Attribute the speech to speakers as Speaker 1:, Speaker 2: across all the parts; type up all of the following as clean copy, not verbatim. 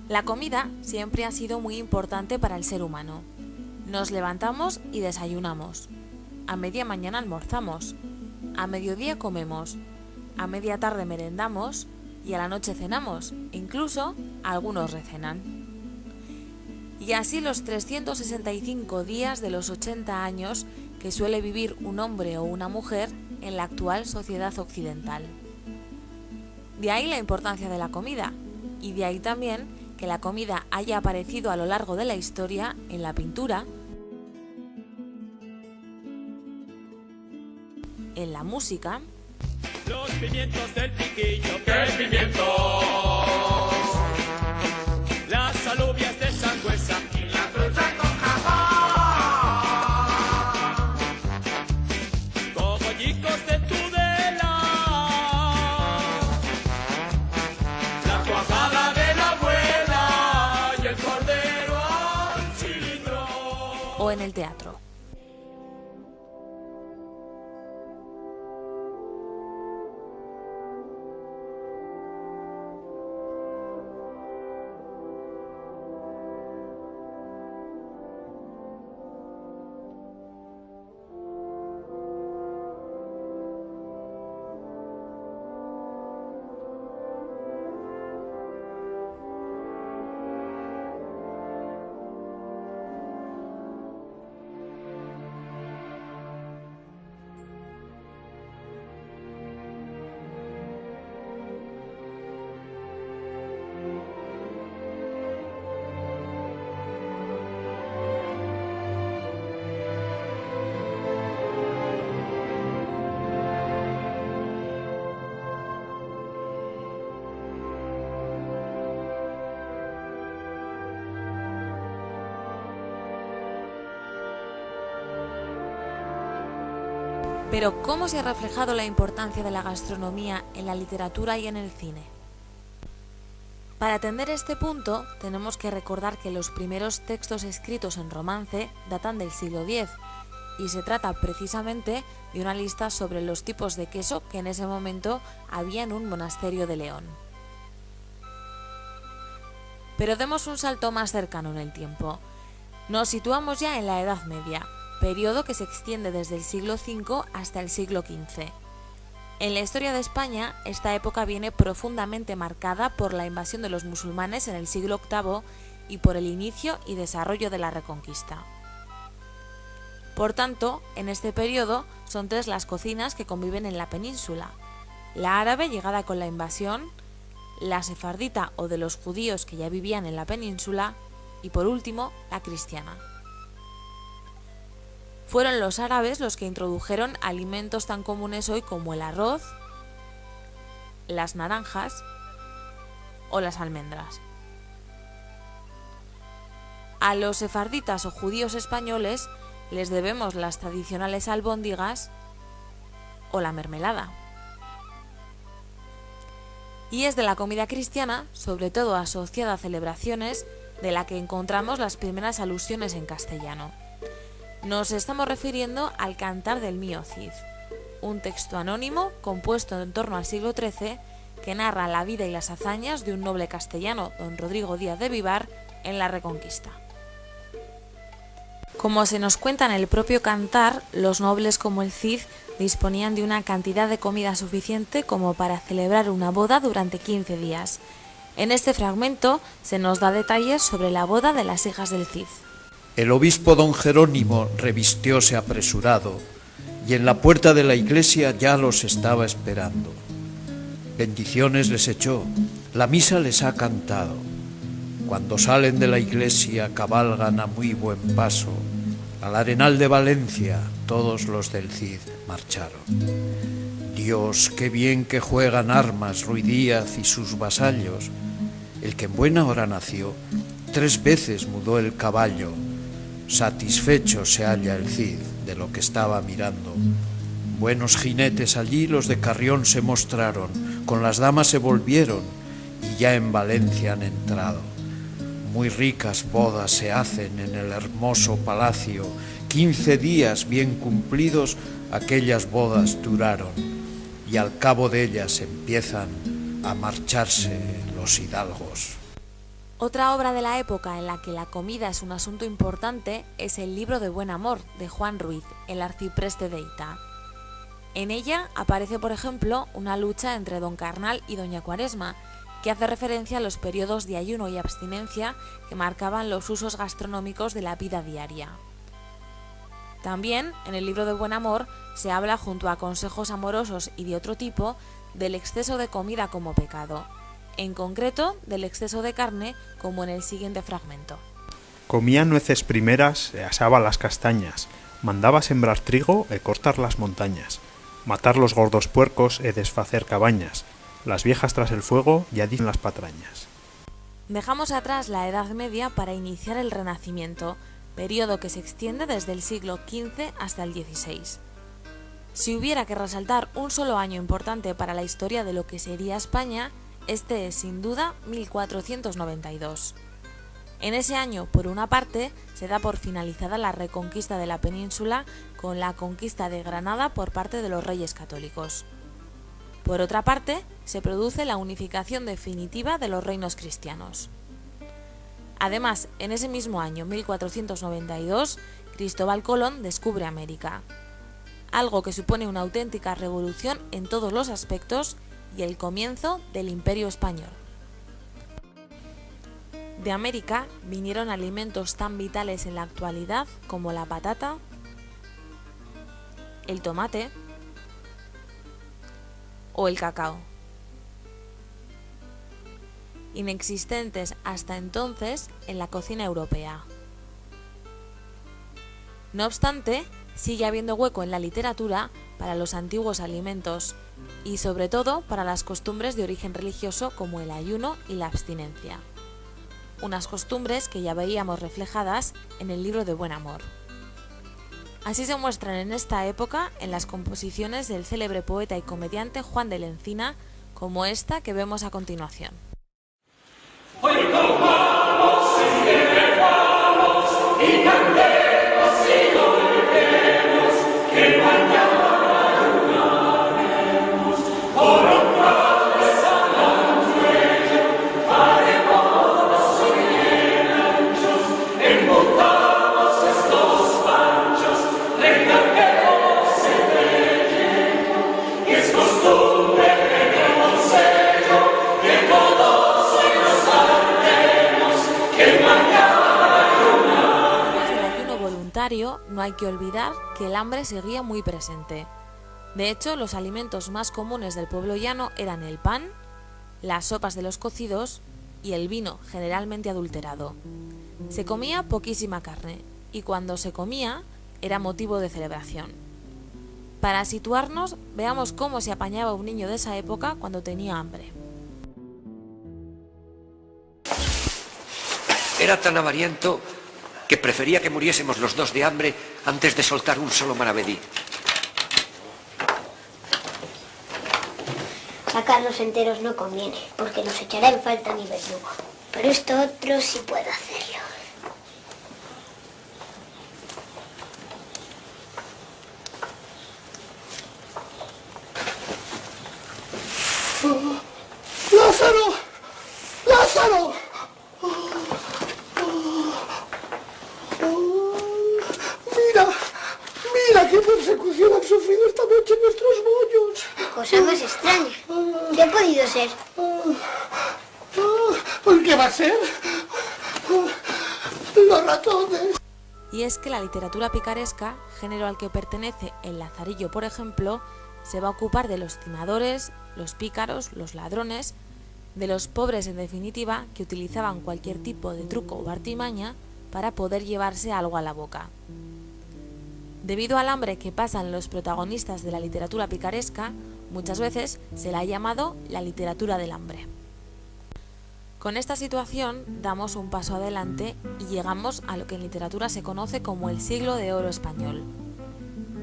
Speaker 1: La comida siempre ha sido muy importante para el ser humano. Nos levantamos y desayunamos. A media mañana almorzamos. A mediodía comemos. A media tarde merendamos y a la noche cenamos. Incluso algunos recenan. Y así los 365 días de los 80 años que suele vivir un hombre o una mujer en la actual sociedad occidental. De ahí la importancia de la comida, y de ahí también que la comida haya aparecido a lo largo de la historia en la pintura, en la música,
Speaker 2: los pimientos del piquillo, ¡qué pimientos! Las alubias de Sangüesa y la trucha con jamón. Cogollicos de Tudela, la cuajada de la abuela y el cordero al cilindro.
Speaker 1: o en el teatro. Pero ¿cómo se ha reflejado la importancia de la gastronomía en la literatura y en el cine? Para atender este punto, tenemos que recordar que los primeros textos escritos en romance datan del siglo X, y se trata precisamente de una lista sobre los tipos de queso que en ese momento había en un monasterio de León. Pero demos un salto más cercano en el tiempo. Nos situamos ya en la Edad Media, periodo que se extiende desde el siglo V hasta el siglo XV. En la historia de España, esta época viene profundamente marcada por la invasión de los musulmanes en el siglo VIII y por el inicio y desarrollo de la Reconquista. Por tanto, en este periodo son tres las cocinas que conviven en la península: la árabe, llegada con la invasión; la sefardita o de los judíos que ya vivían en la península; y por último, la cristiana. Fueron los árabes los que introdujeron alimentos tan comunes hoy como el arroz, las naranjas o las almendras. A los sefarditas o judíos españoles les debemos las tradicionales albóndigas o la mermelada. Y es de la comida cristiana, sobre todo asociada a celebraciones, de la que encontramos las primeras alusiones en castellano. Nos estamos refiriendo al Cantar del Mío Cid, un texto anónimo compuesto en torno al siglo XIII que narra la vida y las hazañas de un noble castellano, don Rodrigo Díaz de Vivar, en la Reconquista. Como se nos cuenta en el propio cantar, los nobles como el Cid disponían de una cantidad de comida suficiente como para celebrar una boda durante 15 días. En este fragmento se nos da detalles sobre la boda de las hijas del Cid.
Speaker 3: El obispo don Jerónimo revistióse apresurado, y en la puerta de la iglesia ya los estaba esperando. Bendiciones les echó, la misa les ha cantado. Cuando salen de la iglesia cabalgan a muy buen paso. Al Arenal de Valencia todos los del Cid marcharon. Dios, qué bien que juegan armas Ruy Díaz y sus vasallos. El que en buena hora nació, 3 veces mudó el caballo. Satisfecho se halla el Cid de lo que estaba mirando. Buenos jinetes allí los de Carrión se mostraron, con las damas se volvieron y ya en Valencia han entrado. Muy ricas bodas se hacen en el hermoso palacio, 15 días bien cumplidos aquellas bodas duraron, y al cabo de ellas empiezan a marcharse los hidalgos.
Speaker 1: Otra obra de la época en la que la comida es un asunto importante es el Libro de Buen Amor de Juan Ruiz, el arcipreste de Ita. En ella aparece, por ejemplo, una lucha entre don Carnal y doña Cuaresma, que hace referencia a los periodos de ayuno y abstinencia que marcaban los usos gastronómicos de la vida diaria. También, en el Libro de Buen Amor, se habla, junto a consejos amorosos y de otro tipo, del exceso de comida como pecado, en concreto del exceso de carne, como en el siguiente fragmento.
Speaker 4: Comía nueces primeras e asaba las castañas, mandaba sembrar trigo e cortar las montañas, matar los gordos puercos e desfacer cabañas, las viejas tras el fuego ya dicen las patrañas.
Speaker 1: Dejamos atrás la Edad Media para iniciar el Renacimiento, periodo que se extiende desde el siglo XV hasta el XVI. Si hubiera que resaltar un solo año importante para la historia de lo que sería España, este es sin duda 1492. En ese año, por una parte, se da por finalizada la reconquista de la península con la conquista de Granada por parte de los reyes católicos. Por otra parte, se produce la unificación definitiva de los reinos cristianos. Además, en ese mismo año, 1492, Cristóbal Colón descubre América, algo que supone una auténtica revolución en todos los aspectos y el comienzo del Imperio Español. De América vinieron alimentos tan vitales en la actualidad como la patata, el tomate o el cacao, inexistentes hasta entonces en la cocina europea. No obstante, sigue habiendo hueco en la literatura para los antiguos alimentos y sobre todo para las costumbres de origen religioso como el ayuno y la abstinencia. Unas costumbres que ya veíamos reflejadas en el Libro de Buen Amor. Así se muestran en esta época en las composiciones del célebre poeta y comediante Juan de la Encina, como esta que vemos a continuación. No hay que olvidar que el hambre seguía muy presente. De hecho, los alimentos más comunes del pueblo llano eran el pan, las sopas de los cocidos y el vino, generalmente adulterado. Se comía poquísima carne, y cuando se comía era motivo de celebración. Para situarnos, veamos cómo se apañaba un niño de esa época cuando tenía hambre.
Speaker 5: Era tan avariento que prefería que muriésemos los dos de hambre antes de soltar un solo maravedí.
Speaker 6: Sacarlos enteros no conviene, porque nos echará en falta mi verdugo. Pero esto otro sí puedo hacerlo.
Speaker 7: ¡Lázaro! ¡Lázaro! ¡Mira qué persecución han sufrido esta noche nuestros bollos!
Speaker 6: Cosa más extraña. ¿Qué ha podido ser?
Speaker 7: ¿Por qué va a ser? Los ratones.
Speaker 1: Y es que la literatura picaresca, género al que pertenece el Lazarillo, por ejemplo, se va a ocupar de los timadores, los pícaros, los ladrones, de los pobres en definitiva, que utilizaban cualquier tipo de truco o artimaña para poder llevarse algo a la boca. Debido al hambre que pasan los protagonistas de la literatura picaresca, muchas veces se la ha llamado la literatura del hambre. Con esta situación damos un paso adelante y llegamos a lo que en literatura se conoce como el siglo de oro español.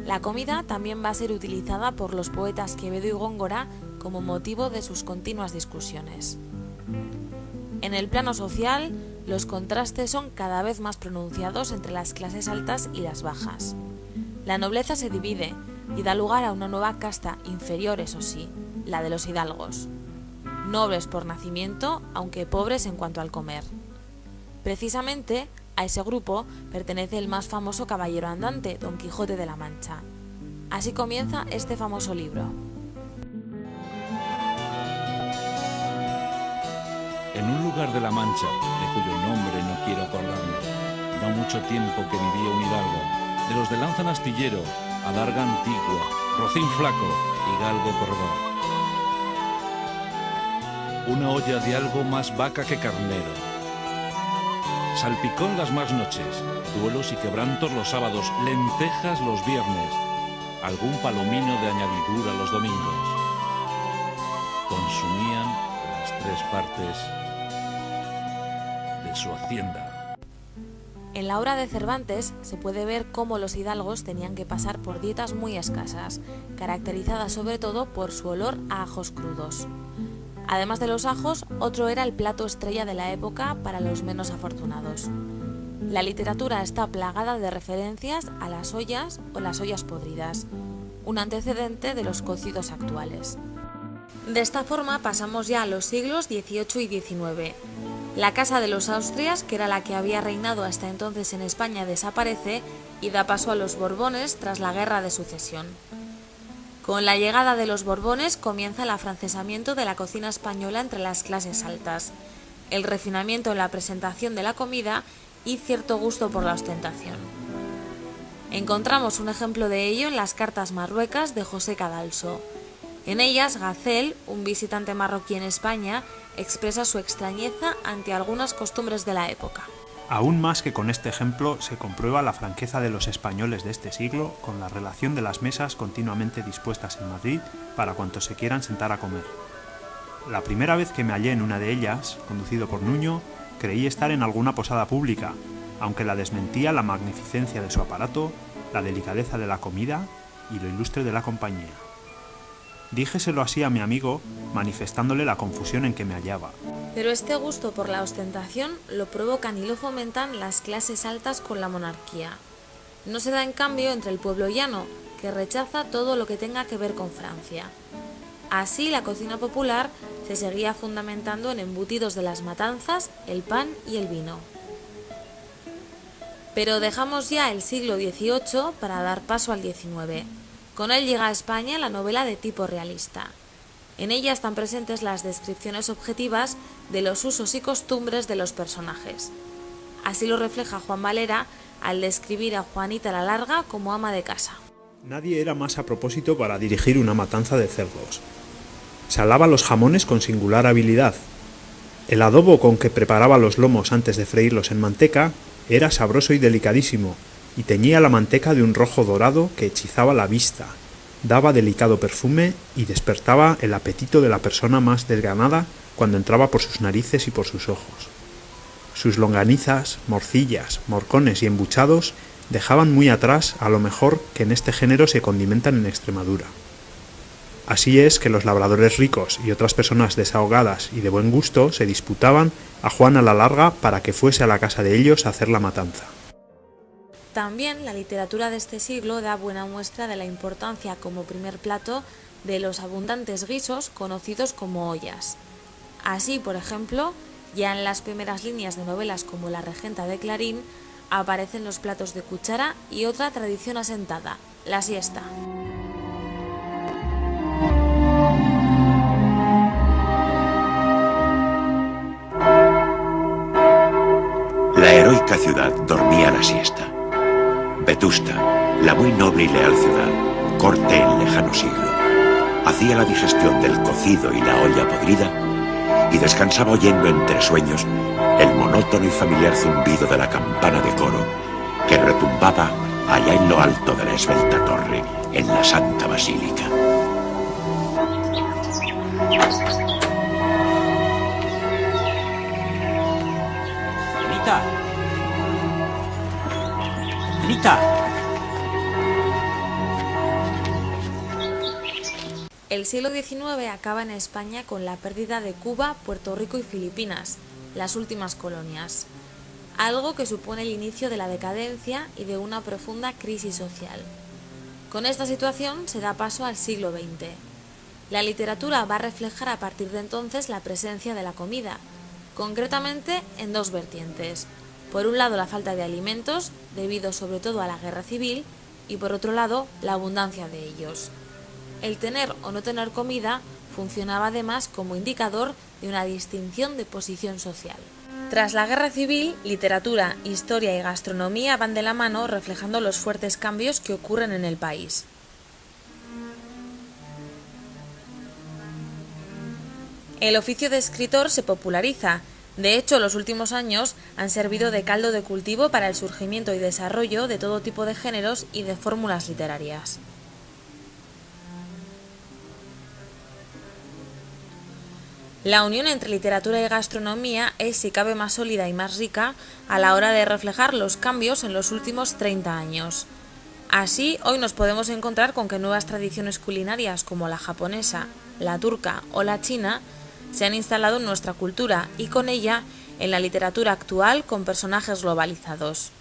Speaker 1: La comida también va a ser utilizada por los poetas Quevedo y Góngora como motivo de sus continuas discusiones. En el plano social, los contrastes son cada vez más pronunciados entre las clases altas y las bajas. La nobleza se divide y da lugar a una nueva casta inferior, eso sí, la de los hidalgos. Nobles por nacimiento, aunque pobres en cuanto al comer. Precisamente a ese grupo pertenece el más famoso caballero andante, Don Quijote de la Mancha. Así comienza este famoso libro.
Speaker 8: En un lugar de la Mancha, de cuyo nombre no quiero acordarme, no mucho tiempo que vivía un hidalgo, de los de lanza astillero, adarga antigua, rocín flaco y galgo corredor. Una olla de algo más vaca que carnero. Salpicón las más noches, duelos y quebrantos los sábados, lentejas los viernes, algún palomino de añadidura los domingos. Consumían las 3 partes de su hacienda.
Speaker 1: En la obra de Cervantes se puede ver cómo los hidalgos tenían que pasar por dietas muy escasas, caracterizadas sobre todo por su olor a ajos crudos. Además de los ajos, otro era el plato estrella de la época para los menos afortunados. La literatura está plagada de referencias a las ollas o las ollas podridas, un antecedente de los cocidos actuales. De esta forma pasamos ya a los siglos XVIII y XIX. La Casa de los Austrias, que era la que había reinado hasta entonces en España, desaparece y da paso a los Borbones tras la Guerra de Sucesión. Con la llegada de los Borbones comienza el afrancesamiento de la cocina española entre las clases altas, el refinamiento en la presentación de la comida y cierto gusto por la ostentación. Encontramos un ejemplo de ello en las cartas marruecas de José Cadalso. En ellas, Gacel, un visitante marroquí en España, expresa su extrañeza ante algunas costumbres de la época.
Speaker 4: Aún más que con este ejemplo se comprueba la franqueza de los españoles de este siglo con la relación de las mesas continuamente dispuestas en Madrid para cuantos se quieran sentar a comer. La primera vez que me hallé en una de ellas, conducido por Nuño, creí estar en alguna posada pública, aunque la desmentía la magnificencia de su aparato, la delicadeza de la comida y lo ilustre de la compañía. Díjeselo así a mi amigo, manifestándole la confusión en que me hallaba.
Speaker 1: Pero este gusto por la ostentación lo provocan y lo fomentan las clases altas con la monarquía. No se da en cambio entre el pueblo llano, que rechaza todo lo que tenga que ver con Francia. Así la cocina popular se seguía fundamentando en embutidos de las matanzas, el pan y el vino. Pero dejamos ya el siglo XVIII para dar paso al XIX. Con él llega a España la novela de tipo realista. En ella están presentes las descripciones objetivas de los usos y costumbres de los personajes. Así lo refleja Juan Valera al describir a Juanita la Larga como ama de casa.
Speaker 4: Nadie era más a propósito para dirigir una matanza de cerdos. Salaba los jamones con singular habilidad. El adobo con que preparaba los lomos antes de freírlos en manteca era sabroso y delicadísimo, y teñía la manteca de un rojo dorado que hechizaba la vista, daba delicado perfume y despertaba el apetito de la persona más desganada cuando entraba por sus narices y por sus ojos. Sus longanizas, morcillas, morcones y embuchados dejaban muy atrás a lo mejor que en este género se condimentan en Extremadura. Así es que los labradores ricos y otras personas desahogadas y de buen gusto se disputaban a Juana la Larga para que fuese a la casa de ellos a hacer la matanza.
Speaker 1: También la literatura de este siglo da buena muestra de la importancia como primer plato de los abundantes guisos conocidos como ollas. Así, por ejemplo, ya en las primeras líneas de novelas como La Regenta de Clarín aparecen los platos de cuchara y otra tradición asentada, la siesta.
Speaker 9: La heroica ciudad dormía la siesta. Vetusta, la muy noble y leal ciudad, corte en lejano siglo, hacía la digestión del cocido y la olla podrida y descansaba oyendo entre sueños el monótono y familiar zumbido de la campana de coro que retumbaba allá en lo alto de la esbelta torre en la Santa Basílica.
Speaker 10: ¡Anita! ¡Anita!
Speaker 1: El siglo XIX acaba en España con la pérdida de Cuba, Puerto Rico y Filipinas, las últimas colonias, algo que supone el inicio de la decadencia y de una profunda crisis social. Con esta situación se da paso al siglo XX. La literatura va a reflejar a partir de entonces la presencia de la comida. concretamente en dos vertientes. Por un lado, la falta de alimentos, debido sobre todo a la guerra civil, y por otro lado, la abundancia de ellos. El tener o no tener comida funcionaba además como indicador de una distinción de posición social. Tras la guerra civil, literatura, historia y gastronomía van de la mano, reflejando los fuertes cambios que ocurren en el país. El oficio de escritor se populariza. De hecho, los últimos años han servido de caldo de cultivo para el surgimiento y desarrollo de todo tipo de géneros y de fórmulas literarias. La unión entre literatura y gastronomía es, si cabe, más sólida y más rica a la hora de reflejar los cambios en los últimos 30 años. Así, hoy nos podemos encontrar con que nuevas tradiciones culinarias como la japonesa, la turca o la china se han instalado en nuestra cultura y con ella en la literatura actual con personajes globalizados.